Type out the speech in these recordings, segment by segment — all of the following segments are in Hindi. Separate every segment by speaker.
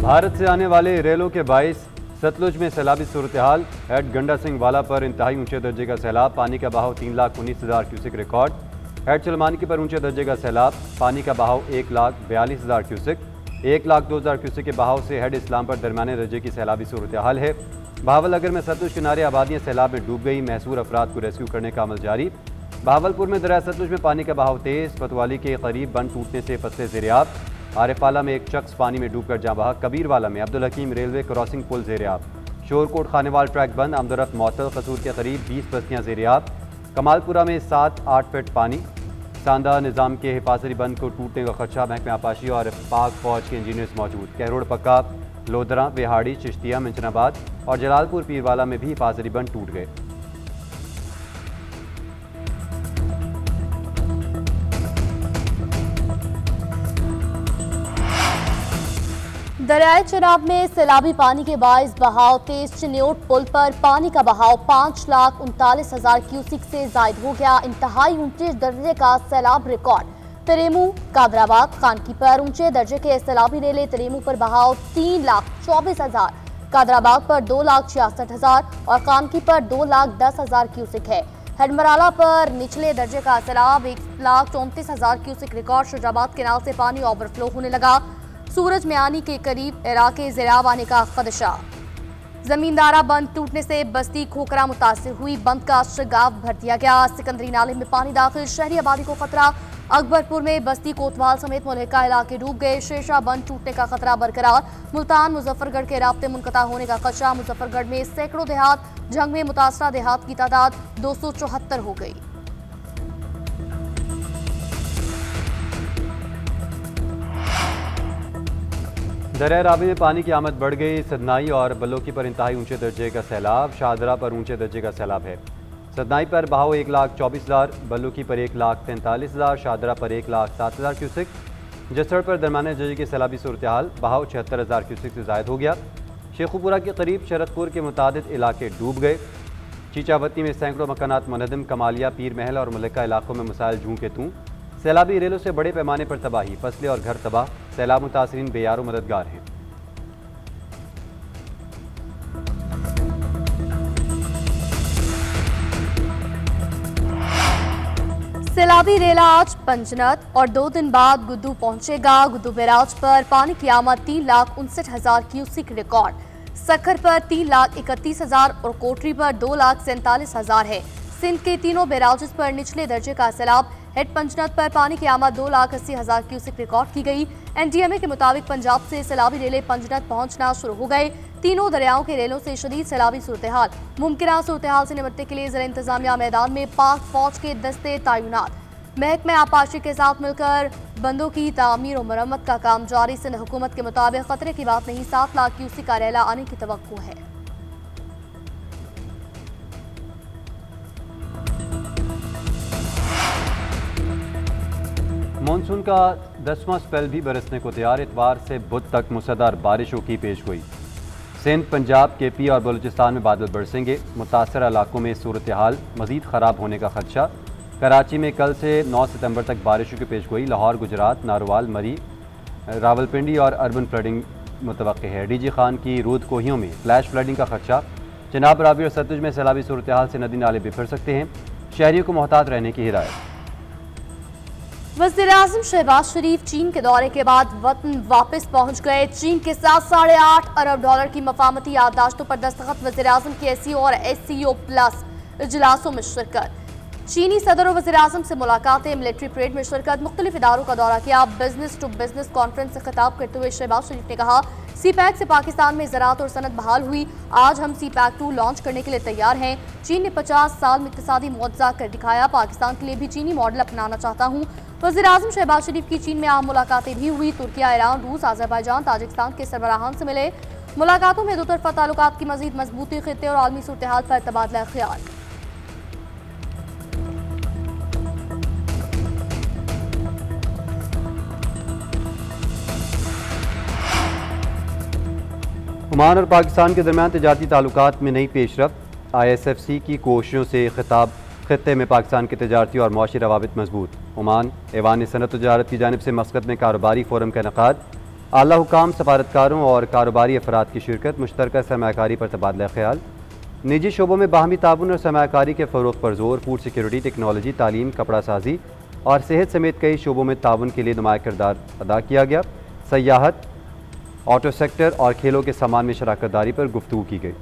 Speaker 1: भारत से आने वाले रेलों के बाइस सतलुज में सैलाबी सूरत हाल। हेड गंडा सिंह वाला पर इंतहाई ऊंचे दर्जे का सैलाब, पानी का बहाव 3,19,000 क्यूसिक रिकॉर्ड। हेड चलमानी पर ऊंचे दर्जे का सैलाब, पानी का बहाव 1,42,000 क्यूसिक। 1,02,000 क्यूसिक के बहाव से हेड इस्लाम पर दरमियाने दर्जे की सैलाबी सूरत हाल है। बहावलनगर में सतलुज किनारे आबादियाँ सैलाब में डूब गई, महसूर अफराद को रेस्क्यू करने का अमल जारी। बहावलपुर में दरिया सतलुज में पानी का बहाव तेज, फतवाली के करीब बंद टूटने से फसले ज़ेर-ए-आब। आरिफाला में एक शख्स पानी में डूबकर जाँ बहक। कबीरवाला में अब्दुल हकीम रेलवे क्रॉसिंग पुल ज़ेर-ए-आब। शोरकोट खानेवाल ट्रैक बंद, आमदरफ्त मअतल। कसूर के करीब 20 बस्तियाँ ज़ेर-ए-आब। कमालपुरा में 7-8 फीट पानी। सांदा निज़ाम के हिफाजती बंद को टूटने का खदशा, महकमा आपाशी और पाक फौज के इंजीनियर्स मौजूद। कहरोड़ पक्का, लोधरा, बिहाड़ी, चिश्तिया, मिंचनाबाद और जलालपुर पीरवाला में भी हिफाजती बंद टूट गए।
Speaker 2: दरियाए चनाब में सैलाबी पानी के बाइस बहाव तेज। चिन्योट पुल पर पानी का बहाव 5,39,000 क्यूसिक से जायद हो गया। इंतहाई ऊंचे दर्जे का सैलाब रिकॉर्ड। तरेमू, कादराबाद, खानकी पर ऊंचे दर्जे के सैलाबी रेले। तरेमू पर बहाव 3,24,000, कादराबाद पर 2,66,000 और खानकी पर 2,10,000 क्यूसिक है। हेडमराला पर निचले दर्जे का सैलाब 1,34,000 क्यूसिक रिकॉर्ड। शुजाबाद केनाल से पानी ओवरफ्लो होने लगा। सूरज म्यानी के करीब इलाके ज़ेर-ए-आब आने का खदशा। जमींदारा बंद टूटने से बस्ती खोखरा मुतासिर हुई, बंद का शगाफ भर दिया गया। सिकंदरी नाले में पानी दाखिल, शहरी आबादी को खतरा। अकबरपुर में बस्ती कोतवाल समेत मुल्हिका इलाके डूब गए। शेरशाह बंद टूटने का खतरा बरकरार। मुल्तान मुजफ्फरगढ़ के राब्ते मुनक़ता होने का खदशा। मुजफ्फरगढ़ में सैकड़ों देहात, जंग में मुतासरा देहात की तादाद 274 हो गई।
Speaker 1: दरिया रावी में पानी की आमद बढ़ गई। सदनाई और बलोकी पर इंतहाई ऊंचे दर्जे का सैलाब। शाहदरा पर ऊंचे दर्जे का सैलाब है। सदनाई पर बहाव 1,24,000, बलोकी पर 1,43,000, शाहदरा पर 1,07,000 क्यूसिक। जसड़ पर दरमियाने दर्जे की सैलाबी सूरत हाल, बहाव 76,000 क्यूसिक से जायद हो गया। शेखुपुरा के करीब शरतपुर के मुतादिद इलाके डूब गए। चीचावती में सैकड़ों मकानात मुनहदम। कमालिया, पीर महल और मुल्लिका इलाकों में मसाइल जूं के तूं। सैलाबी रेलों से बड़े पैमाने पर तबाही, फसलें और घर तबाह। सैलाब मुतासरीन बेयारो मददगार हैं।
Speaker 2: सैलाबी रेला आज पंजनत और 2 दिन बाद गुद्दू पहुंचेगा। गुद्दू बैराज पर पानी की आमद 3,59,000 क्यूसिक रिकॉर्ड। सखर पर 3,31,000 और कोटरी पर 2,47,000 है। सिंध के तीनों बैराजेस पर निचले दर्जे का सैलाब। हेड पंजनत पर पानी की आमद 2,80,000 क्यूसिक रिकॉर्ड की गई। एनडीएमए के मुताबिक पंजाब से सैलाबी रेले पंजनत पहुंचना शुरू हो गए। तीनों दरियाओं के रेलों से शदीद सैलाबी सूरत हाल। मुमकिन सूरत हाल से निपटने के लिए ज़िला इंतजामिया मैदान में पाक फौज के दस्ते तैनात। महकमा आपाशी के साथ मिलकर बंदों की तामीर और मरम्मत का काम जारी। सिंध हुकूमत के मुताबिक खतरे की बात नहीं, 7 लाख क्यूसिक का रेला आने की तवक्को है।
Speaker 1: मानसून का 10वां स्पेल भी बरसने को तैयार। इतवार से बुध तक मूसलाधार बारिशों की पेशगोई। सिंध, पंजाब, केपी और बलूचिस्तान में बादल बरसेंगे। मुतासर इलाकों में सूरत हाल मजीद ख़राब होने का खदशा। कराची में कल से 9 सितंबर तक बारिशों की पेशगोई। लाहौर, गुजरात, नारोवाल, मरी, रावलपिंडी और अर्बन फ्लडिंग मुतवक्के है। डीजी खान की रूद कोहियों में फ्लैश फ्लडिंग का खदशा। चिनाब, रावी और सतलुज में सैलाबी सूरत हाल से नदी नाले बिफर सकते हैं। शहरियों को मोहतात रहने की हिदायत।
Speaker 2: वज़ीर-ए-आज़म शहबाज शरीफ चीन के दौरे के बाद वतन वापस पहुंच गए। चीन के साथ $8.5 अरब की मफामती याददाश्तों पर दस्तखत। वज़ीर-ए-आज़म की SCO और SCO प्लस इजलासों में शिरकत। चीनी सदर और वज़ीर-ए-आज़म से मुलाकातें। मिलिट्री परेड में शिरकत। मुख्तलिफ इदारों का दौरा किया। बिजनेस टू बिजनेस कॉन्फ्रेंस से खिताब करते हुए शहबाज शरीफ ने कहा, CPEC से पाकिस्तान में ज़राअत और सनत बहाल हुई। आज हम CPEC 2 लॉन्च करने के लिए तैयार हैं। चीन ने 50 साल में इक़्तिसादी मुआवजा कर दिखाया। पाकिस्तान के लिए भी चीनी मॉडल अपनाना चाहता हूँ। वज़ीर-ए-आज़म शहबाज शरीफ की चीन में आम मुलाकातें भी हुई। तुर्किया, ईरान, रूस, अज़रबैजान, ताजिकिस्तान के सरबराहान से मिले। मुलाकातों में दोतरफा ताल्लुकात की मज़ीद मजबूती, खित्ते और आलमी सूरत हाल पर तबादला ख्याल।
Speaker 1: ओमान और पाकिस्तान के दरमियान तिजारती ताल्लुकात में नई पेशरफ्त। ISFC की कोशिशों से खिताब खित्ते में पाकिस्तान के तिजारती और मुआशी रवाबित मजबूत। ओमान ऐवान सनत तजारत की जानिब से मस्कत में कारोबारी फोरम का इनेकाद। आला हुकाम, सफारतकारों और कारोबारी अफराद की शिरकत, मुश्तरका सरमाकारी पर तबादला ख्याल, निजी शोबों में बाहमी ताउन और सरमाकारी के फ़रोग़ पर जोर, फूड सिक्योरिटी, टेक्नोलॉजी, तालीम, कपड़ा साजी और सेहत समेत कई शोबों में ताउन के लिए नुमाया किरदार अदा किया गया। सयाहत, ऑटो सेक्टर और खेलों के सामान में शराकत दारी पर गुफ्तगू की गई।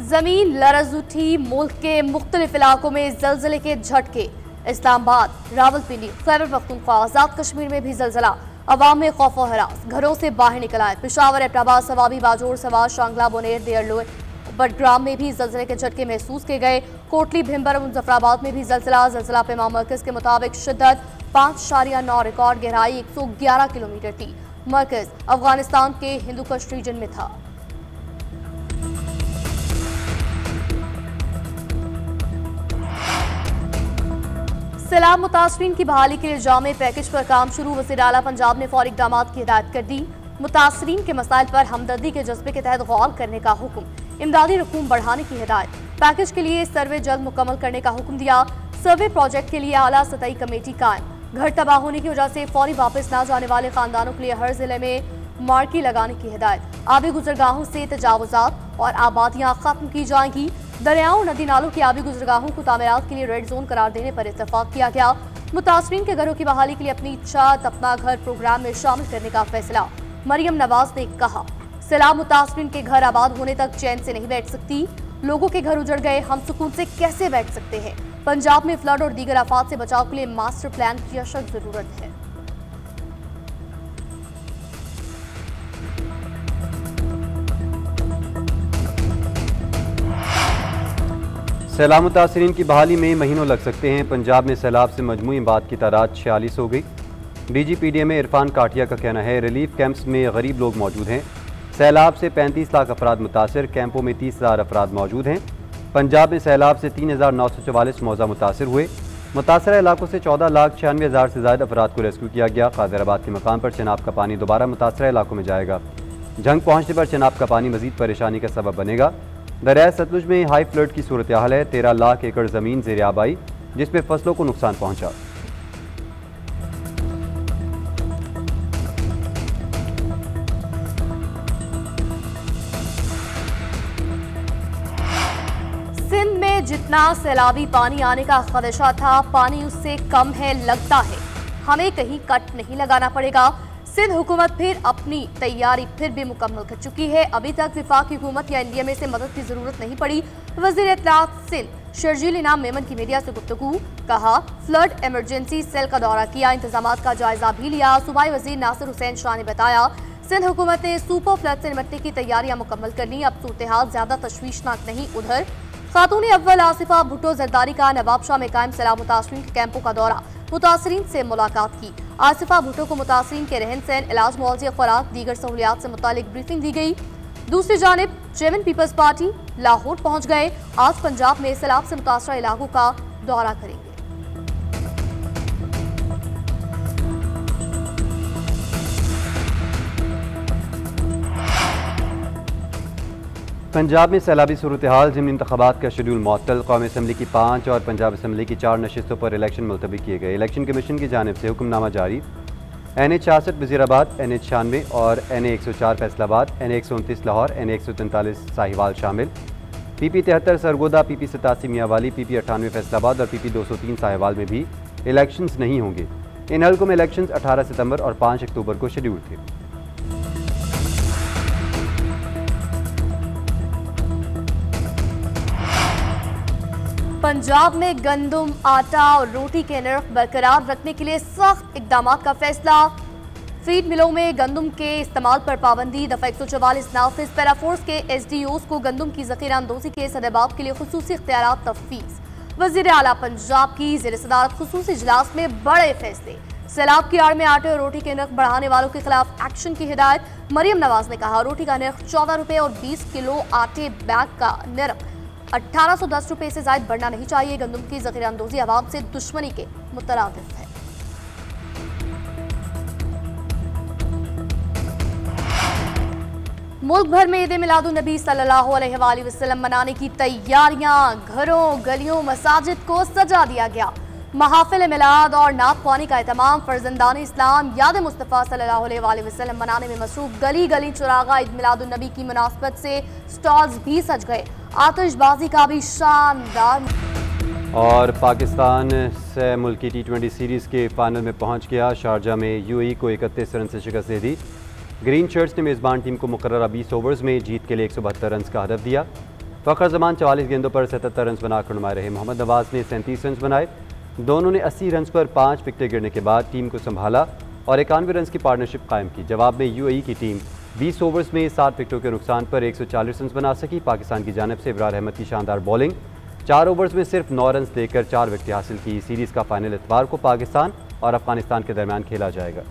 Speaker 2: जमीन लरज उठी, मुल्क के मुख्तलिफ इलाकों में जलजले के झटके। इस्लामाबाद, रावलपिंडी, खैबर पख्तूनख्वा, आजाद कश्मीर में भी जलजला। अवाम में खौफ और हरास, घरों से बाहर निकल आए। पेशावर, एबटाबाद, सवाबी, बाजोर, सवार, शांगला, बोनेर, देयरलोय, बडग्राम में भी जलजले के झटके महसूस किए गए। कोटली, भिम्बर, मुजफ्फराबाद में भी जलजला पैमा मरकज के मुताबिक शिद्दत 5.9 रिकॉर्ड, गहराई 111 किलोमीटर थी। मरकज अफगानिस्तान के हिंदुकुश रीजन में था। सैलाब मुतासरीन की बहाली के लिए जामे पैकेज पर काम शुरू। वज़ीर आला पंजाब ने फौरी इक़दाम की हिदायत कर दी। मुतासरीन के मसाइल पर हमदर्दी के जज्बे के तहत गौर करने का हुक्म। इमदादी रकूम बढ़ाने की हिदायत। पैकेज के लिए सर्वे जल्द मुकम्मल करने का हुक्म दिया। सर्वे प्रोजेक्ट के लिए आला सतही कमेटी कायम। घर तबाह होने की वजह से फौरी वापस न जाने वाले खानदानों के लिए हर जिले में मार्की लगाने की हिदायत। आबी गुजरगाहों से तजावुजात और आबादियां खत्म की जाएंगी। दरियाओं, नदी नालों की आबी गुजरगाहों को तामीरात के लिए रेड जोन करार देने पर इत्तफाक किया गया। मुतासरीन के घरों की बहाली के लिए अपनी छत अपना घर प्रोग्राम में शामिल करने का फैसला। मरियम नवाज ने कहा, सैलाब मुतासरीन के घर आबाद होने तक चैन से नहीं बैठ सकती। लोगों के घर उजड़ गए, हम सुकून से कैसे बैठ सकते हैं। पंजाब में फ्लड और दीगर आफात से बचाव के लिए मास्टर प्लान की अशद जरूरत है।
Speaker 1: सैलाब मुतासरीन की बहाली में महीनों लग सकते हैं। पंजाब में सैलाब से मजमूई अमवात की तादाद 46 हो गई। DGPDM इरफान काठिया का कहना है, रिलीफ कैंप्स में गरीब लोग मौजूद हैं। सैलाब से 35 लाख अफराद मुतासर, कैंपों में 30,000 अफराद मौजूद हैं। पंजाब में सैलाब से 3,944 मौजा मुतासर हुए। मुतासरा इलाकों से 14,96,000 से ज़्यादा अफराद को रेस्क्यू किया गया। कादराबाद के मकाम पर चनाब का पानी दोबारा मुतासरा इलाकों में जाएगा। जंग पहुँचने पर चनाब का पानी मजीद परेशानी का सबब बनेगा। दरिया सतलुज में हाई फ्लड की सूरत हाल है। 13 लाख एकड़ ज़मीन ज़ेर आब आई, जिसमें फसलों को नुकसान पहुँचा।
Speaker 2: सिंध में जितना सैलाबी पानी आने का खदशा था, पानी उससे कम है लगता है। हमें कहीं कट नहीं लगाना पड़ेगा। सिंध हुकूमत फिर अपनी तैयारी फिर भी मुकम्मल कर चुकी है। अभी तक विफाकी हुकूमत या इंडिया में से मदद की जरूरत नहीं पड़ी। वज़ीर इत्तलात सिंध शर्जील इनाम मेमन की मीडिया से गुफ्तगू। कहा, फ्लड इमरजेंसी सेल का दौरा किया, इंतजामात का जायजा भी लिया। सूबाई वज़ीर नासिर हुसैन शाह ने बताया, सिंध हुकूमत ने सुपर फ्लड से निपटने की तैयारियां मुकम्मल कर ली। अब सूरत हाल ज्यादा तशवीशनाक नहीं। उधर खातून अव्वल आसिफा भुट्टो जरदारी का नवाबशाह में कायम सैलाब मुतासरीन के कैंपों का दौरा, मुतासरीन से मुलाकात की। आसिफा भुट्टो को मुतासरीन के रहन सहन, इलाज, मुआवजे, खुराक, दीगर सहूलियात से मुतालिक ब्रीफिंग दी गई। दूसरी जानिब चेयरमैन पीपल्स पार्टी लाहौर पहुंच गए। आज पंजाब में सैलाब से मुतासरा इलाकों का दौरा करेंगे।
Speaker 1: पंजाब में सैलाबी सूरत हाल, ज़िमनी इंतख़ाबात का शेड्यूल मुअत्तल। कौमी असम्बली की 5 और पंजाब असम्बली की 4 नशिस्तों पर इलेक्शन मुलतवी किए गए। इलेक्शन कमीशन की जानिब से हुक्मनामा जारी। NH 66 वज़ीराबाद, NH 96 और NA 104 Faisalabad, NA 129 Lahore, NA 143 Sahiwal शामिल। PP 73 Sargodha, PP 87 Mianwali, PP 98 Faisalabad और PP 203 साहिवाल में भी इलेक्शंस नहीं होंगे। इन हल्कों में इलेक्शंस 18 सितंबर और 5 अक्टूबर को शेड्यूल थे।
Speaker 2: पंजाब में गंदम, आटा और रोटी के नर्ख बरकरार रखने के लिए सख्त इकदाम का फैसला। फीड मिलों में गंदम के इस्तेमाल पर पाबंदी। दफा 144 नाफिज। पैराफोर्स के SDOs को गंदम की ज़ख़ीरा अंदोज़ी के सदबाब के लिए खुसूसी इख्तियारात तफवीज़। वज़ीर आला पंजाब की ज़ेर सदारत खुसूसी इजलास में बड़े फैसले। सैलाब की आड़ में आटे और रोटी के नर्ख बढ़ाने वालों के खिलाफ एक्शन की हिदायत। मरियम नवाज ने कहा, रोटी का नर्ख 14 रुपये और 20 किलो आटे बैग का नर्ख 1810 रुपये से ज़ायद बढ़ना नहीं चाहिए। गंदम की ज़ख़ीरा अंदोज़ी अवाम से दुश्मनी के मुतरादिफ है। मुल्क भर में ईद मिलादुन्नबी सल्लल्लाहु अलैहि वसल्लम मनाने की तैयारियां, घरों गलियों मसाजिद को सजा दिया गया। महाफिल मिलाद और नात ख्वानी का एहतमाम फर्जंदान इस्लाम याद मुस्तफ़ा सल्लल्लाहु अलैहि वसल्लम मनाने में मसरूफ। गली गली चुरागा ईद मिलादुन्नबी की मुनासबत से स्टॉल्स भी सज गए। आतिशबाजी का भी शानदार।
Speaker 1: और पाकिस्तान से मुल्की T20 सीरीज़ के फाइनल में पहुंच गया। शारजा में UAE को 31 रन से शिकस्त दे दी। ग्रीन शर्ट्स ने मेज़बान टीम को मुकर्ररा 20 ओवर्स में जीत के लिए 172 रन का हदफ दिया। फ़खर जमान 44 गेंदों पर 77 रन बनाकर नुमाए रहे। मोहम्मद नवाज ने 37 रन बनाए। दोनों ने 80 रन पर 5 विकेटें गिरने के बाद टीम को संभाला और 91 रन की पार्टनरशिप कायम की। जवाब में UAE की टीम 20 ओवर्स में 7 विकेटों के नुकसान पर 140 रन बना सकी। पाकिस्तान की जानिब से इब्रार अहमद की शानदार बॉलिंग, 4 ओवर्स में सिर्फ 9 रन देकर 4 विकेटें हासिल की। सीरीज़ का फाइनल इतवार को पाकिस्तान और अफगानिस्तान के दरमियान खेला जाएगा।